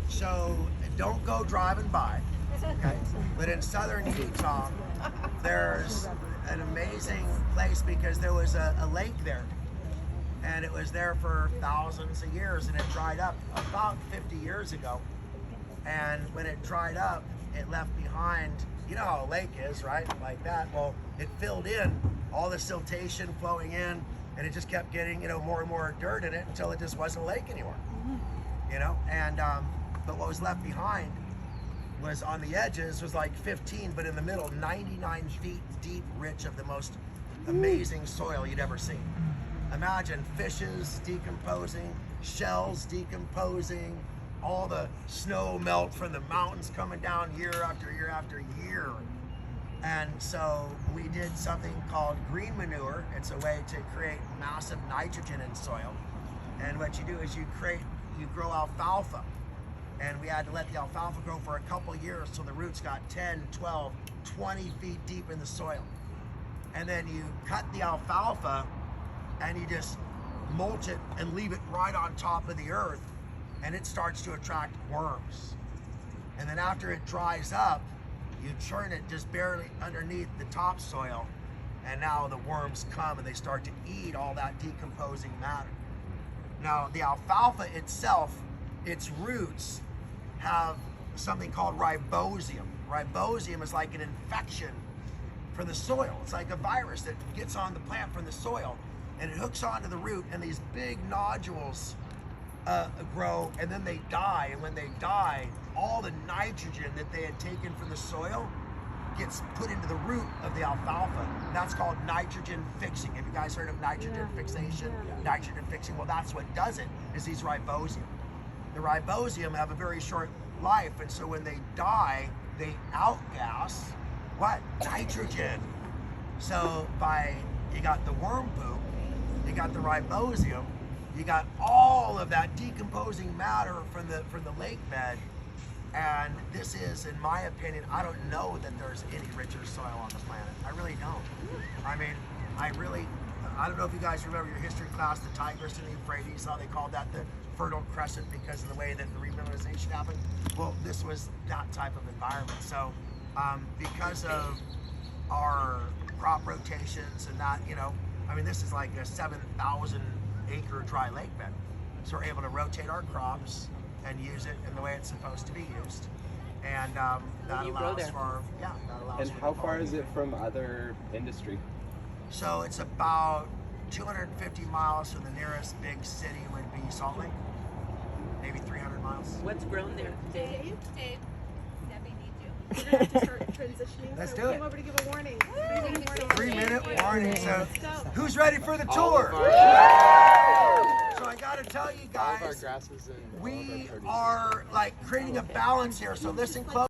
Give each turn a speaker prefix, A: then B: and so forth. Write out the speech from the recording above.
A: So don't go driving by, okay? But in southern Utah, there's an amazing place because there was a lake there. And it was there for thousands of years, and it dried up about 50 years ago. And when it dried up, it left behind, you know how a lake is, right? Like that. Well, it filled in all the siltation flowing in, and it just kept getting, more and more dirt in it until it just wasn't a lake anymore. And but what was left behind was on the edges was like 15, but in the middle, 99 feet deep, rich of the most amazing soil you'd ever seen. Imagine fishes decomposing, shells decomposing, all the snow melt from the mountains coming down year after year after year. And so we did something called green manure. It's a way to create massive nitrogen in soil. And what you do is you grow alfalfa. And we had to let the alfalfa grow for a couple years till the roots got 10, 12, 20 feet deep in the soil. And then you cut the alfalfa and you just mulch it and leave it right on top of the earth, and it starts to attract worms. And then after it dries up, you churn it just barely underneath the topsoil, and now the worms come and they start to eat all that decomposing matter. Now the alfalfa itself, its roots have something called ribosium. Ribosium is like an infection for the soil. It's like a virus that gets on the plant from the soil, and it hooks onto the root, and these big nodules grow, and then they die. And when they die, all the nitrogen that they had taken from the soil gets put into the root of the alfalfa. That's called nitrogen fixing. Have you guys heard of nitrogen fixation? Nitrogen fixing, well, that's what does it, is these ribosium. The ribosium have a very short life, and so when they die, they outgas what? Nitrogen. So you got the worm poop, you got the ribosium, you got all of that decomposing matter from the lake bed. And this is, in my opinion, I don't know that there's any richer soil on the planet. I really don't. I mean, I don't know if you guys remember your history class, the Tigris and the Euphrates, how they called that the Fertile Crescent because of the way that the remineralization happened. Well, this was that type of environment. So because of our crop rotations and that, I mean, this is like a 7,000 acre dry lake bed. So we're able to rotate our crops and use it in the way it's supposed to be used. And that allows for, that allows
B: And how far is it from other industry?
A: So it's about 250 miles from the nearest big city would be Salt Lake. Maybe 300 miles.
C: What's grown there, Dave?
D: Dave, Debbie needs you.
E: We're gonna have to start transitioning.
A: Let's
E: so
A: do
E: we
A: it.
E: came over to give a warning.
A: 3-minute warning. So who's ready for the
B: All
A: tour?
B: of our-
A: So I gotta tell you
B: all of our
A: guys,
B: grasses and all of
A: we
B: our produce.
A: are like creating a balance here. So listen close.